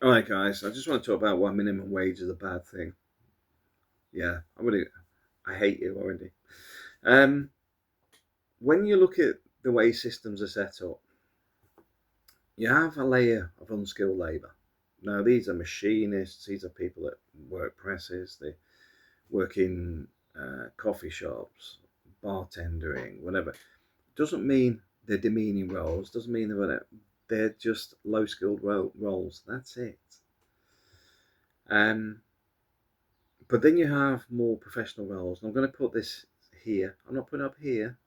All right, guys. I just want to talk about why minimum wage is a bad thing. Yeah, I hate you already. Um, when you look at the way systems are set up, you have a layer of unskilled labour. Now, these are machinists. These are people that work presses. They work in coffee shops, bartendering, whatever. Doesn't mean they're demeaning roles. Doesn't mean they're just low skilled roles. That's it. Um, But then you have more professional roles. And I'm going to put this here. I'm not putting up here.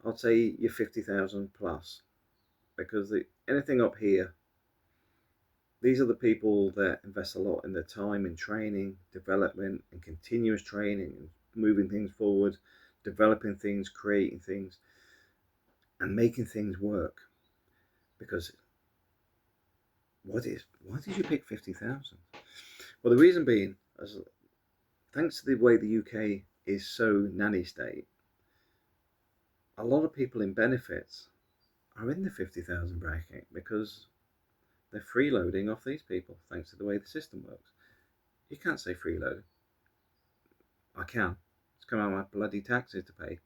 I'd say you're 50,000 plus because anything up here, these are the people that invest a lot in their time in training, development, and continuous training and moving things forward, developing things, creating things, and making things work. Because why did you pick 50,000? Well, the reason being, thanks to the way the UK is so nanny state, a lot of people in benefits are in the 50,000 bracket because they're freeloading off these people thanks to the way the system works. You can't say freeload. I can. It's come out of my bloody taxes to pay.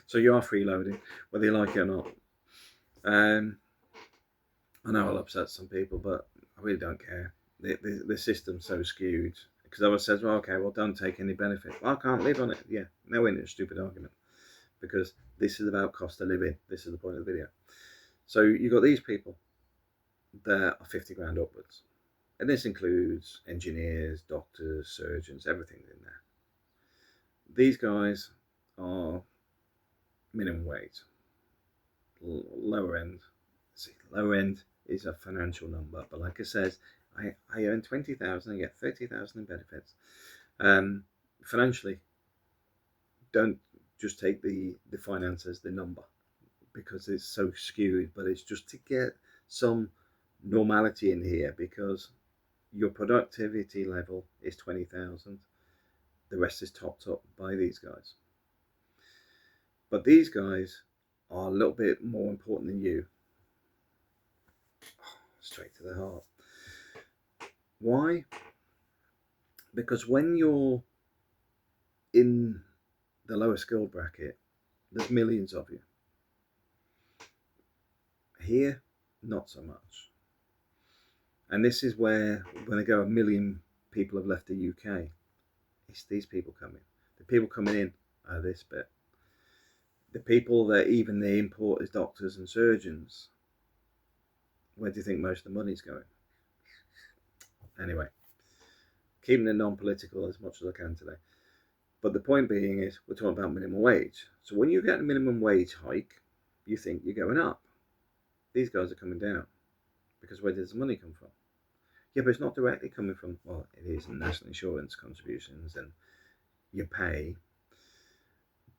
So you are freeloading, whether you like it or not. Um, I know I'll upset some people, but I really don't care. The system's so skewed. Because I was says, well, okay, well, don't take any benefit. Well, I can't live on it. Yeah, no, in a stupid argument. Because this is about cost of living. This is the point of the video. So you've got these people that are 50 grand upwards. And this includes engineers, doctors, surgeons, everything's in there. These guys are minimum wage, lower end. See, lower end is a financial number, but like I said, I earn 20,000 and get 30,000 in benefits. Financially, don't just take the finance as the number because it's so skewed, but it's just to get some normality in here because your productivity level is 20,000. The rest is topped up by these guys. But these guys are a little bit more important than you. Straight to the heart. Why? Because when you're in the lower skill bracket, there's millions of you. Here, not so much. And this is where, when I go, a million people have left the UK. It's these people coming. The people coming in are this bit. The people that even they import as doctors and surgeons. Where do you think most of the money's going? Anyway, keeping it non-political as much as I can today. But the point being is we're talking about minimum wage. So when you get a minimum wage hike, you think you're going up. These guys are coming down because where does the money come from? Yeah, but it's not directly coming from, well, it is national insurance contributions and your pay.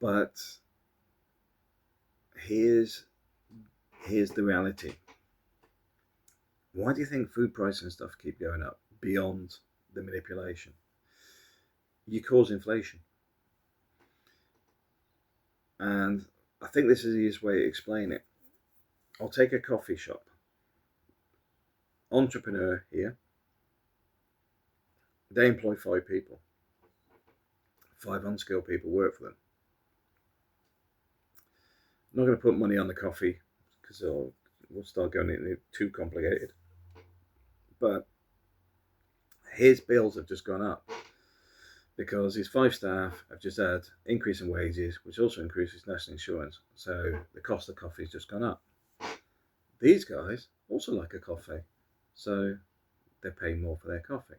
But here's here's the reality. Why do you think food prices and stuff keep going up beyond the manipulation? You cause inflation. And I think this is the easiest way to explain it. I'll take a coffee shop. Entrepreneur here. They employ 5 people. 5 unskilled people work for them. I'm not going to put money on the coffee because we'll start going into too complicated. But his bills have just gone up because his 5 staff have just had increase in wages, which also increases national insurance. So the cost of coffee has just gone up. These guys also like a coffee, so they're paying more for their coffee.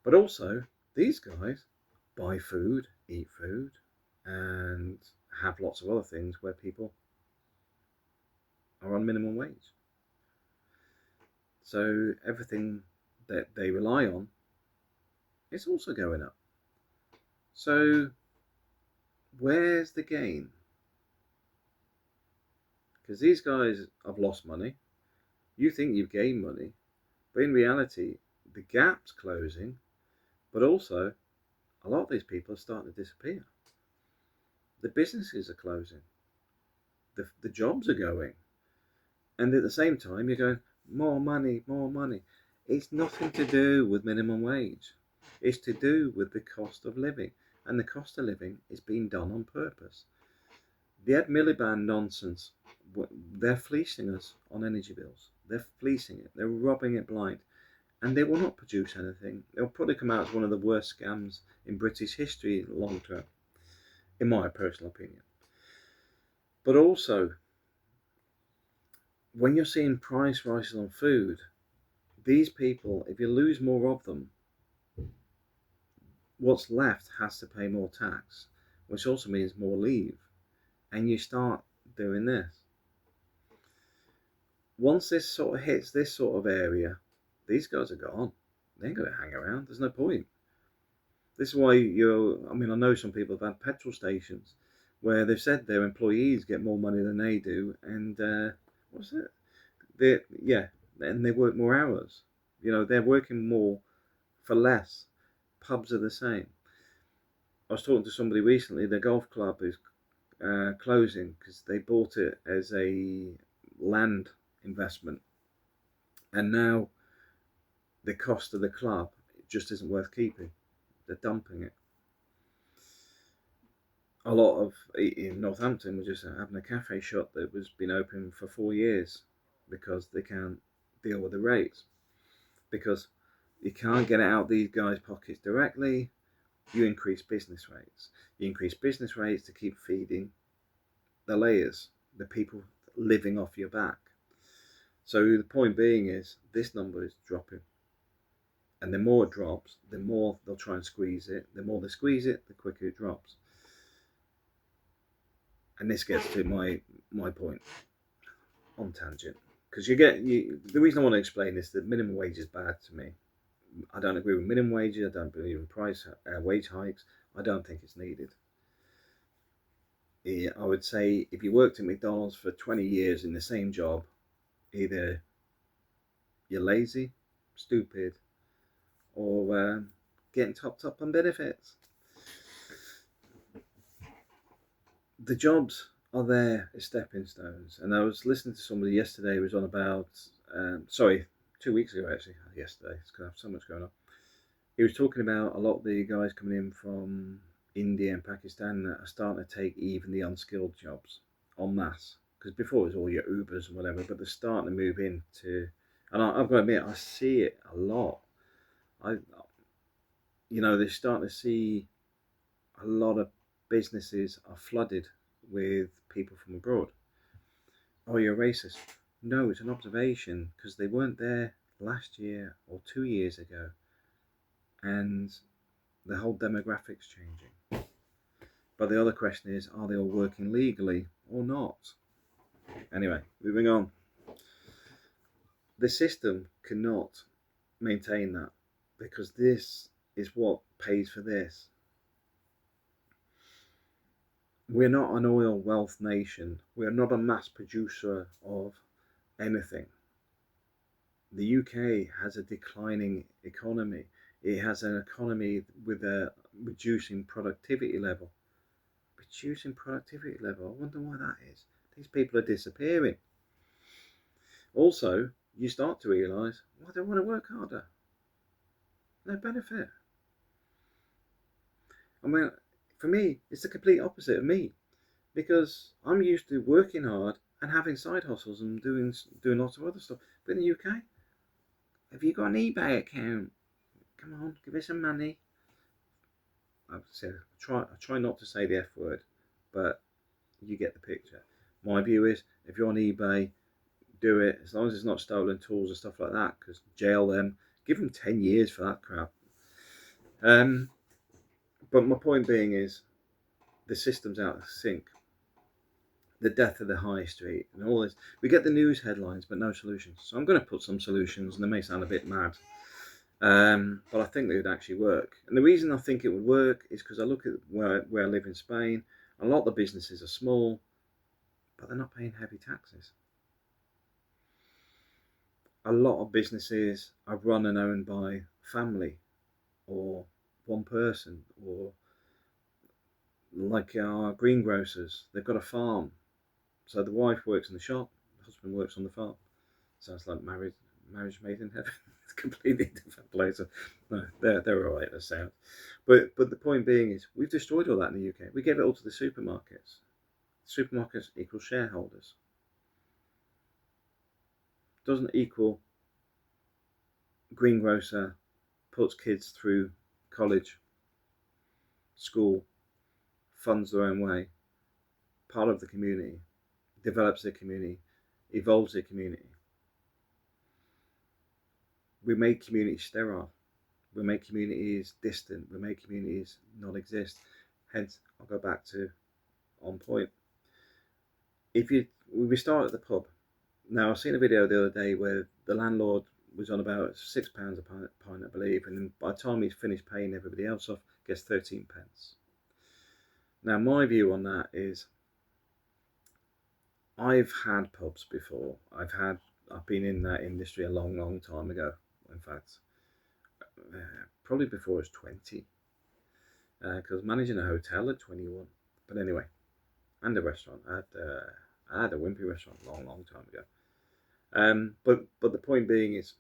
But also, these guys buy food, eat food, and have lots of other things where people are on minimum wage. So everything that they rely on is also going up. So where's the gain? Because these guys have lost money. You think you've gained money, but in reality, the gap's closing, but also a lot of these people are starting to disappear. The businesses are closing. The jobs are going. And at the same time, you're going, more money, more money. It's nothing to do with minimum wage. It's to do with the cost of living. And the cost of living is being done on purpose. The Ed Miliband nonsense, they're fleecing us on energy bills. They're fleecing it. They're robbing it blind. And they will not produce anything. They'll probably come out as one of the worst scams in British history long term, in my personal opinion. But also, when you're seeing price rises on food, these people, if you lose more of them, what's left has to pay more tax, which also means more leave. And you start doing this. Once this sort of hits this sort of area, these guys are gone. They ain't going to hang around. There's no point. This is why I know some people have had petrol stations where they've said their employees get more money than they do, and what's it? And they work more hours. They're working more for less. Pubs are the same. I was talking to somebody recently. Their golf club is closing because they bought it as a land investment, and now the cost of the club just isn't worth keeping. They're dumping it. A lot of in Northampton were just having a cafe shop that was been open for 4 years because they can't deal with the rates, because you can't get it out these guys' pockets directly. You increase business rates. You increase business rates to keep feeding the layers, the people living off your back. So the point being is this number is dropping. And the more it drops, the more they'll try and squeeze it. The more they squeeze it, the quicker it drops. And this gets to my point on tangent. Because the reason I want to explain this, that minimum wage is bad to me. I don't agree with minimum wages. I don't believe in wage hikes. I don't think it's needed. I would say if you worked at McDonald's for 20 years in the same job, either you're lazy, stupid, or getting topped up on benefits. The jobs are there as stepping stones. And I was listening to somebody yesterday who was on about, 2 weeks ago actually, yesterday, it's because I have so much going on. He was talking about a lot of the guys coming in from India and Pakistan that are starting to take even the unskilled jobs en masse. Because before it was all your Ubers and whatever, but they're starting to move into, and I've got to admit, I see it a lot. They're starting to see a lot of businesses are flooded with people from abroad. Oh, you're racist. No, it's an observation because they weren't there last year or 2 years ago, and the whole demographic's changing. But the other question is, are they all working legally or not? Anyway, moving on. The system cannot maintain that because this is what pays for this. We're not an oil wealth nation. We're not a mass producer of anything. The UK has a declining economy. It has an economy with a reducing productivity level. Reducing productivity level. I wonder why that is. These people are disappearing. Also, you start to realise, why do I want to work harder? No benefit. I mean, for me, it's the complete opposite of me, because I'm used to working hard and having side hustles and doing lots of other stuff. But in the UK, have you got an eBay account? Come on, give me some money. I try not to say the F word, but you get the picture. My view is, if you're on eBay, do it, as long as it's not stolen tools and stuff like that, because jail them, give them 10 years for that crap. But my point being is, the system's out of sync. The death of the high street and all this. We get the news headlines, but no solutions. So I'm going to put some solutions, and they may sound a bit mad, but I think they would actually work. And the reason I think it would work is because I look at where I live in Spain. A lot of the businesses are small, but they're not paying heavy taxes. A lot of businesses are run and owned by family or one person, or like our greengrocers, they've got a farm. So the wife works in the shop, the husband works on the farm. Sounds like married Marriage Made in Heaven. It's a completely different place. No, they're all right, that sound. But the point being is, we've destroyed all that in the UK. We gave it all to the supermarkets. Supermarkets equal shareholders. Doesn't equal greengrocer puts kids through college, school, funds their own way, part of the community, develops the community, evolves the community. We make communities sterile. We make communities distant. We make communities not exist. Hence, I'll go back to on point. We start at the pub. Now, I've seen a video the other day where the landlord was on about £6 a pint, I believe, and then by the time he's finished paying everybody else off, gets 13 pence. Now, my view on that is, I've had pubs before. I've been in that industry a long time ago. In fact, probably before I was 20, because managing a hotel at 21. But anyway, and a restaurant. I had a Wimpy restaurant a long time ago. But the point being is,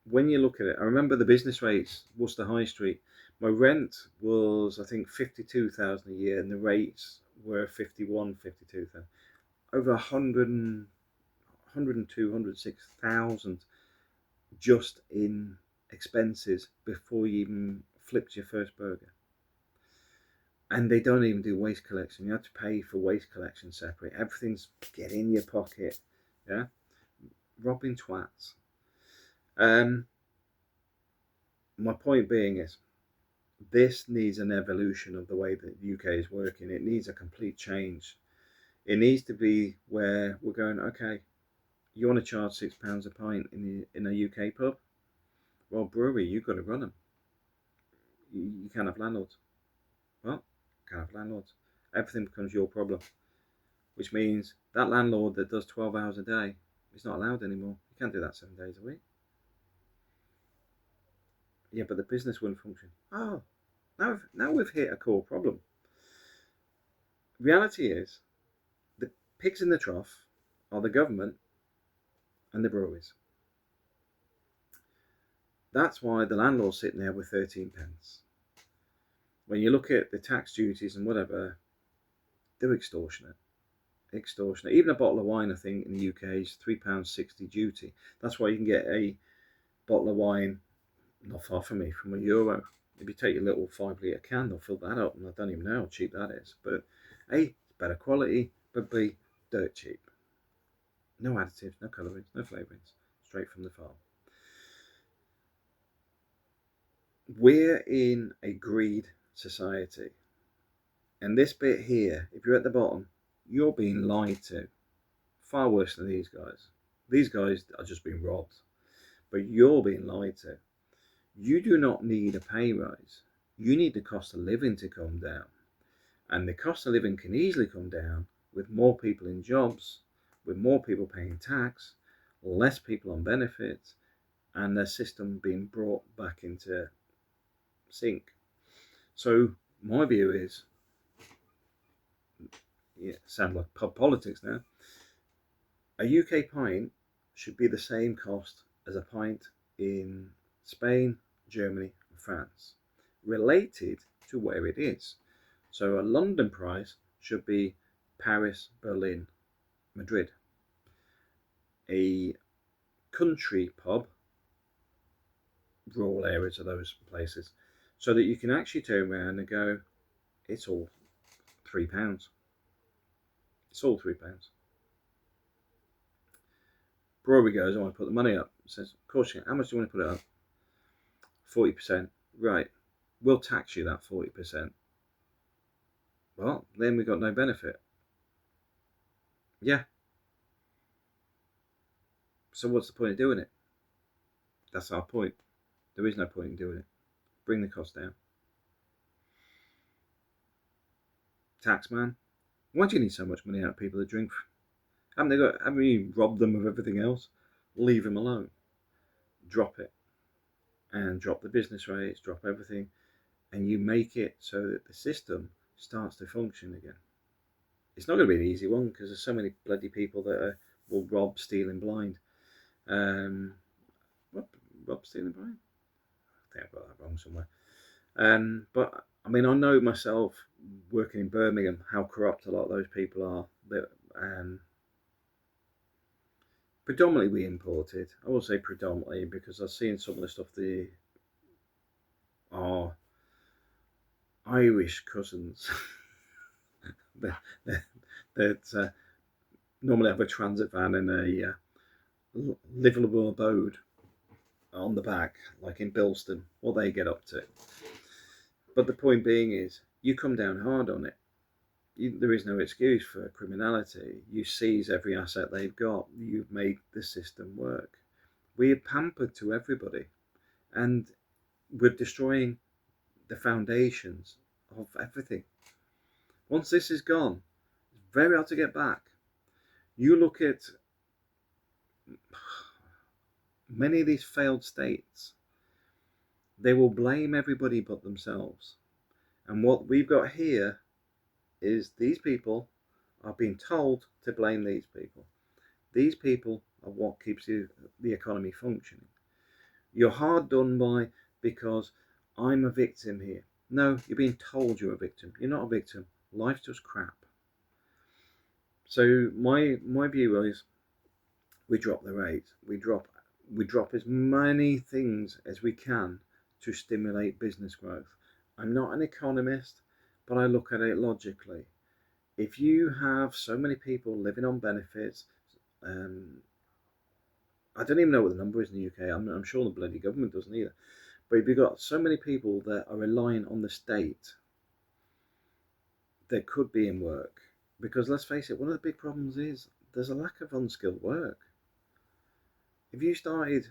when you look at it, I remember the business rates, Worcester High Street. My rent was, I think, 52,000 a year, and the rates were 52,000. Over 102, 106,000 just in expenses before you even flipped your first burger. And they don't even do waste collection. You have to pay for waste collection separate. Everything's get in your pocket. Yeah, robbing twats. My point being is, this needs an evolution of the way that the UK is working. It needs a complete change. It needs to be where we're going, okay, you want to charge £6 a pint in a UK pub? Well, brewery, you've got to run them. You can't have landlords. Well, can't have landlords. Everything becomes your problem, which means that landlord that does 12 hours a day is not allowed anymore. You can't do that 7 days a week. Yeah, but the business wouldn't function. Oh, now we've hit a core problem. Reality is, the pigs in the trough are the government and the breweries. That's why the landlord's sitting there with 13 pence. When you look at the tax duties and whatever, they're extortionate. Even a bottle of wine, I think, in the UK is £3.60 duty. That's why you can get a bottle of wine not far from me, from €1. If you take your little 5 litre can, they'll fill that up, and I don't even know how cheap that is. But A, it's better quality, but B, dirt cheap. No additives, no colourings, no flavourings, straight from the farm. We're in a greed society. And this bit here, if you're at the bottom, you're being lied to. Far worse than these guys. These guys are just being robbed. But you're being lied to. You do not need a pay rise. You need the cost of living to come down. And the cost of living can easily come down with more people in jobs, with more people paying tax, less people on benefits, and the system being brought back into sync. So my view is, sound like pub politics now, a UK pint should be the same cost as a pint in Spain, Germany, and France, related to where it is. So a London price should be Paris, Berlin, Madrid. A country pub, rural areas of those places, so that you can actually turn around and go, it's all £3. It's all £3. Brewery goes, I want to put the money up. Says, of course you can. How much do you want to put it up? 40%. Right. We'll tax you that 40%. Well, then we've got no benefit. Yeah. So what's the point of doing it? That's our point. There is no point in doing it. Bring the cost down. Taxman, why do you need so much money out of people to drink? Haven't you robbed them of everything else? Leave them alone. Drop it. And drop the business rates, drop everything. And you make it so that the system starts to function again. It's not going to be an easy one, because there's so many bloody people that will rob, steal, and blind. Um, Rob Stephen Bryan? I think I've got that wrong somewhere. But I mean, I know myself working in Birmingham how corrupt a lot of those people are. That predominantly we imported. I will say predominantly because I've seen some of the stuff our Irish cousins that, that normally have a transit van and a livable abode on the back, like in Bilston, what they get up to. But the point being is, you come down hard on it. There is no excuse for criminality. You seize every asset they've got. You've made the system work. We are pampered to everybody, and we're destroying the foundations of everything. Once this is gone, it's very hard to get back. You look at many of these failed states, they will blame everybody but themselves. And what we've got here is these people are being told to blame these people. These people are what keeps the economy functioning. You're hard done by because I'm a victim here. No, you're being told you're a victim. You're not a victim. Life's just crap. So my view is we drop the rate. We drop as many things as we can to stimulate business growth. I'm not an economist, but I look at it logically. If you have so many people living on benefits, I don't even know what the number is in the UK. I'm sure the bloody government doesn't either. But if you've got so many people that are relying on the state that could be in work, because let's face it, one of the big problems is there's a lack of unskilled work. If you started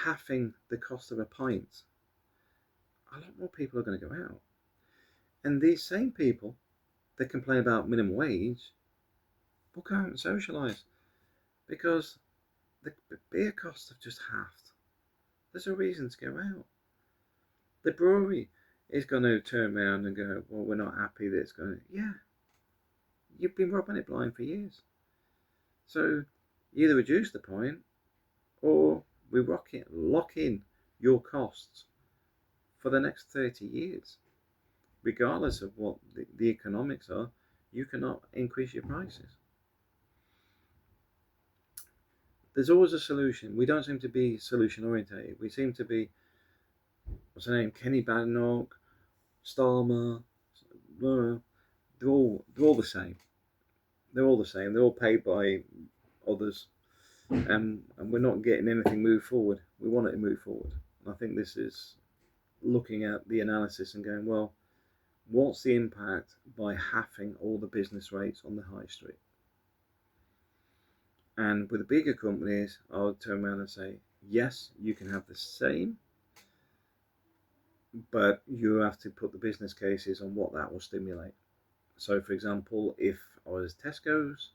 halving the cost of a pint, a lot more people are going to go out. And these same people that complain about minimum wage will go out and socialise because the beer costs have just halved. There's a reason to go out. The brewery is going to turn around and go, well, we're not happy that it's going to. Yeah, you've been robbing it blind for years. So either reduce the point or we lock in your costs for the next 30 years. Regardless of what the economics are, you cannot increase your prices. There's always a solution. We don't seem to be solution orientated. We seem to be, what's her name, Kenny Badenoch, Starmer, they're all the same. They're all the same. They're all paid by others, and we're not getting anything moved forward. We want it to move forward. And I think this is looking at the analysis and going, well, what's the impact by halving all the business rates on the high street? And with the bigger companies, I would turn around and say, yes, you can have the same, but you have to put the business cases on what that will stimulate. So, for example, if I was Tesco's,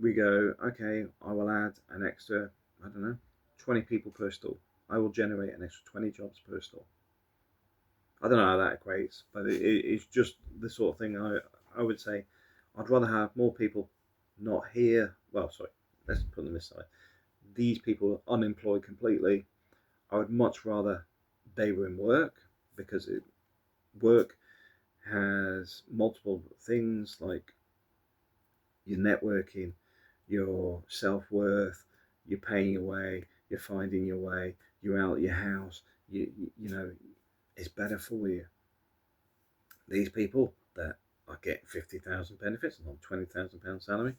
we go, okay, I will add an extra, I don't know, 20 people per store. I will generate an extra 20 jobs per store. I don't know how that equates, but it's just the sort of thing I would say I'd rather have more people not here. Well, sorry, let's put them aside. These people are unemployed completely. I would much rather they were in work because work has multiple things like your networking, your self-worth, you're paying your way, you're finding your way, you're out of your house, you know, it's better for you. These people that are getting 50,000 benefits and not £20,000 salary,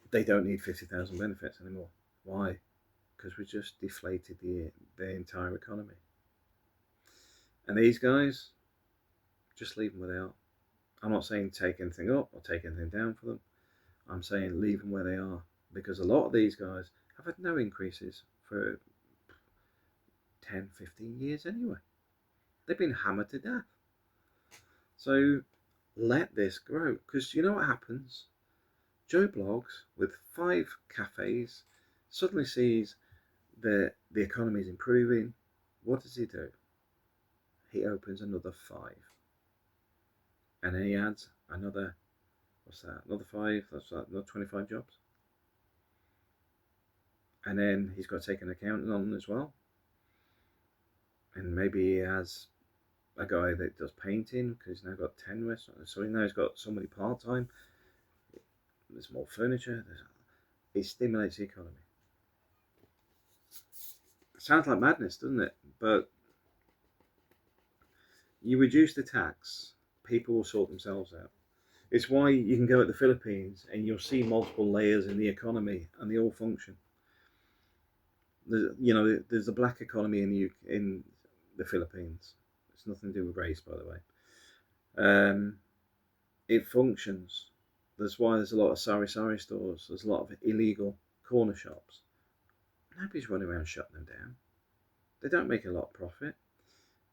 they don't need 50,000 benefits anymore. Why? Because we just deflated the entire economy. And these guys, just leave them where they are. I'm not saying take anything up or take anything down for them. I'm saying leave them where they are, because a lot of these guys have had no increases for 10, 15 years anyway. They've been hammered to death. So let this grow, because you know what happens? Joe Bloggs with 5 cafes suddenly sees that the economy is improving. What does he do? He opens another 5. And then he adds another, what's that? Another 5, that's that, another 25 jobs. and then he's got to take an accountant on as well, and maybe he has a guy that does painting because he's now got 10 restaurants, so now he's got somebody part-time. There's more furniture. It stimulates the economy. It sounds like madness, doesn't it? But you reduce the tax, people will sort themselves out. It's why you can go at the Philippines and you'll see multiple layers in the economy and they all function. There's a black economy in the Philippines. It's nothing to do with race, by the way. It functions. That's why there's a lot of sari-sari stores. There's a lot of illegal corner shops. Nobody's running around shutting them down. They don't make a lot of profit.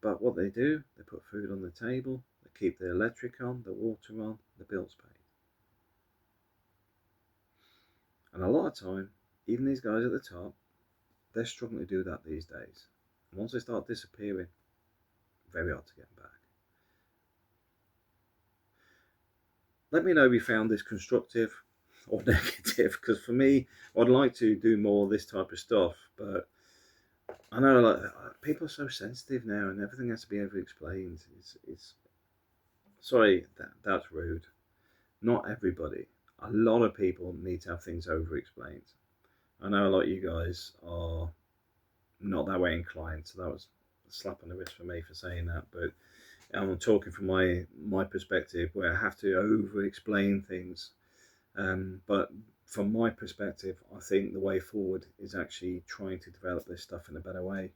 But what they do, they put food on the table, they keep the electric on, the water on, the bills paid. And a lot of time, even these guys at the top, they're struggling to do that these days. And once they start disappearing, very hard to get them back. Let me know if you found this constructive or negative, because for me, I'd like to do more of this type of stuff, but I know people are so sensitive now and everything has to be over-explained. It's sorry, that's rude. Not everybody. A lot of people need to have things over-explained. I know a lot of you guys are not that way inclined, so that was a slap on the wrist for me for saying that, but I'm talking from my perspective where I have to over-explain things. But from my perspective, I think the way forward is actually trying to develop this stuff in a better way.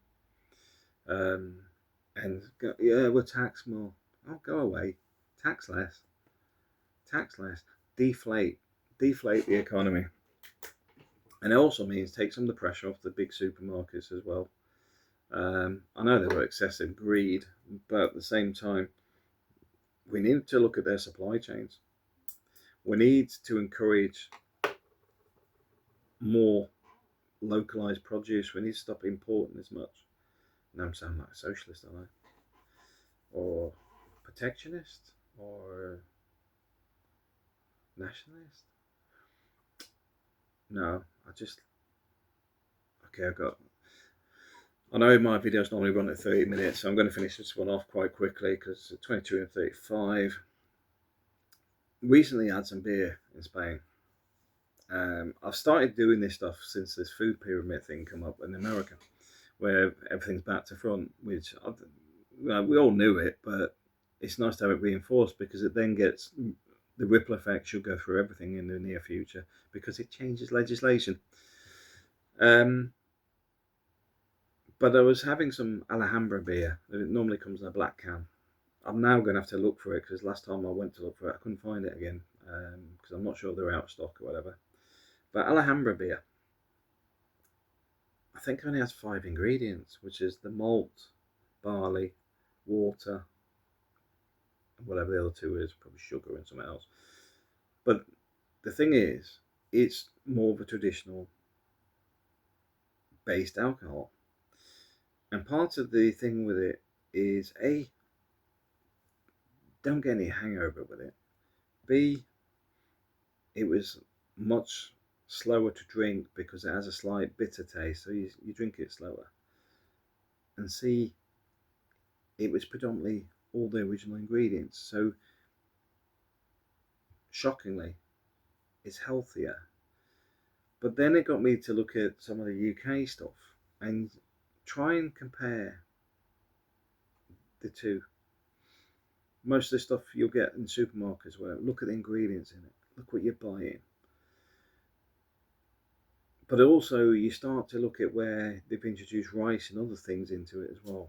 We'll tax more. Oh, go away. Tax less. Tax less. Deflate the economy. And it also means take some of the pressure off the big supermarkets as well. I know there were excessive greed, but at the same time, we need to look at their supply chains. We need to encourage more localized produce. We need to stop importing as much. Now I'm sounding like a socialist, don't I? Or protectionist? Or nationalist? No, I know my videos normally run at 30 minutes, so I'm going to finish this one off quite quickly because it's 22 and 35. Recently I had some beer in Spain. I've started doing this stuff since this food pyramid thing come up in America, where everything's back to front, which we all knew it, but it's nice to have it reinforced because it then gets the ripple effect should go through everything in the near future because it changes legislation. But I was having some Alhambra beer. It normally comes in a black can. I'm now going to have to look for it because last time I went to look for it, I couldn't find it again because I'm not sure they're out of stock or whatever. But Alhambra beer, I think only has 5 ingredients, which is the malt, barley, water, whatever the other 2 is, probably sugar and something else. But the thing is, it's more of a traditional based alcohol. And part of the thing with it is A, don't get any hangover with it. B, it was much slower to drink because it has a slight bitter taste, so you drink it slower. And C, it was predominantly all the original ingredients, so shockingly, it's healthier. But then it got me to look at some of the UK stuff and try and compare the two. Most of the stuff you'll get in supermarkets, where look at the ingredients in it, look what you're buying. But also you start to look at where they've introduced rice and other things into it as well.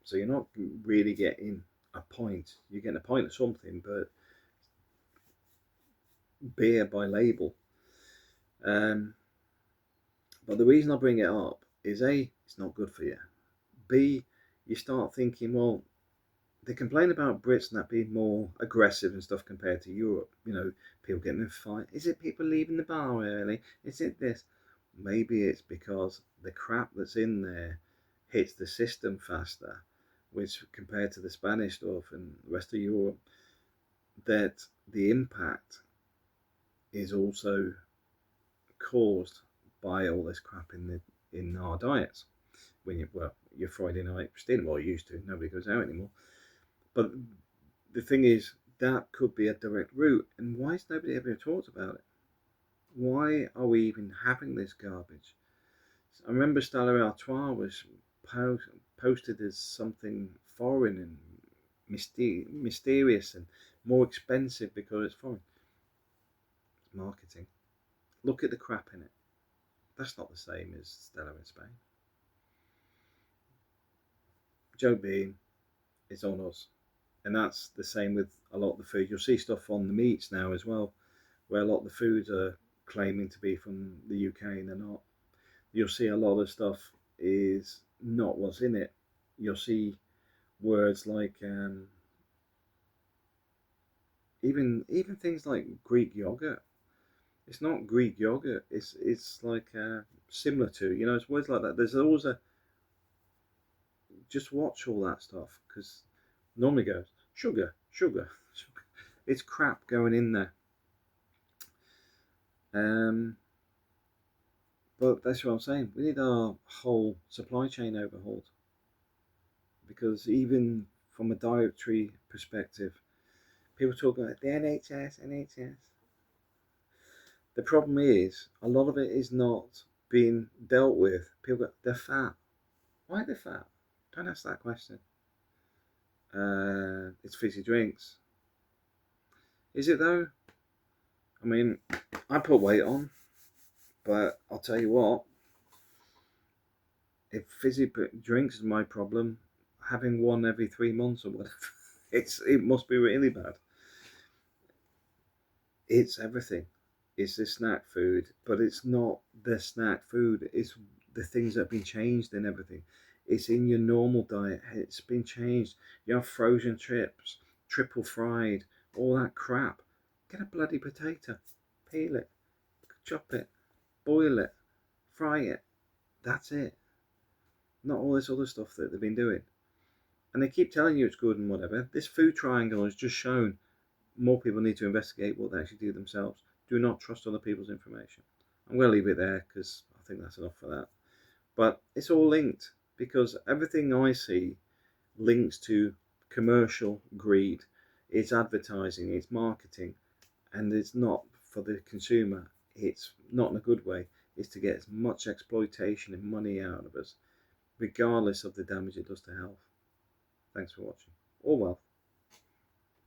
So you're not really getting a pint. You're getting a pint of something, but beer by label. But the reason I bring it up is A, it's not good for you. B, you start thinking, well, they complain about Brits and that being more aggressive and stuff compared to Europe. You know, people getting in a fight. Is it people leaving the bar early? Is it this? Maybe it's because the crap that's in there hits the system faster, which compared to the Spanish stuff and the rest of Europe, that the impact is also caused buy all this crap in our diets. When your Friday night still, well, you used to, nobody goes out anymore. But the thing is, that could be a direct route. And why has nobody ever talked about it? Why are we even having this garbage? I remember Stella Artois was posted as something foreign and mysterious and more expensive because it's foreign. It's marketing. Look at the crap in it. That's not the same as Stella in Spain. Joe Bean is on us. And that's the same with a lot of the food. You'll see stuff on the meats now as well, where a lot of the foods are claiming to be from the UK and they're not. You'll see a lot of stuff is not what's in it. You'll see words like even things like Greek yogurt. It's not Greek yogurt. It's like similar to, it's words like that. There's always just watch all that stuff, because normally goes sugar. It's crap going in there. But that's what I'm saying. We need our whole supply chain overhauled, because even from a dietary perspective, people talk about the NHS. The problem is, a lot of it is not being dealt with. People go, they're fat. Why are they fat? Don't ask that question. It's fizzy drinks. Is it though? I mean, I put weight on, but I'll tell you what, if fizzy drinks is my problem, having one every 3 months or whatever, it must be really bad. It's everything. It's the snack food, but it's not the snack food. It's the things that have been changed in everything. It's in your normal diet. It's been changed. You have frozen chips, triple fried, all that crap. Get a bloody potato, peel it, chop it, boil it, fry it. That's it. Not all this other stuff that they've been doing. And they keep telling you it's good and whatever. This food triangle has just shown more people need to investigate what they actually do themselves. Do not trust other people's information. I'm going to leave it there because I think that's enough for that. But it's all linked, because everything I see links to commercial greed. It's advertising, it's marketing, and it's not for the consumer. It's not in a good way. It's to get as much exploitation and money out of us, regardless of the damage it does to health. Thanks for watching. All well.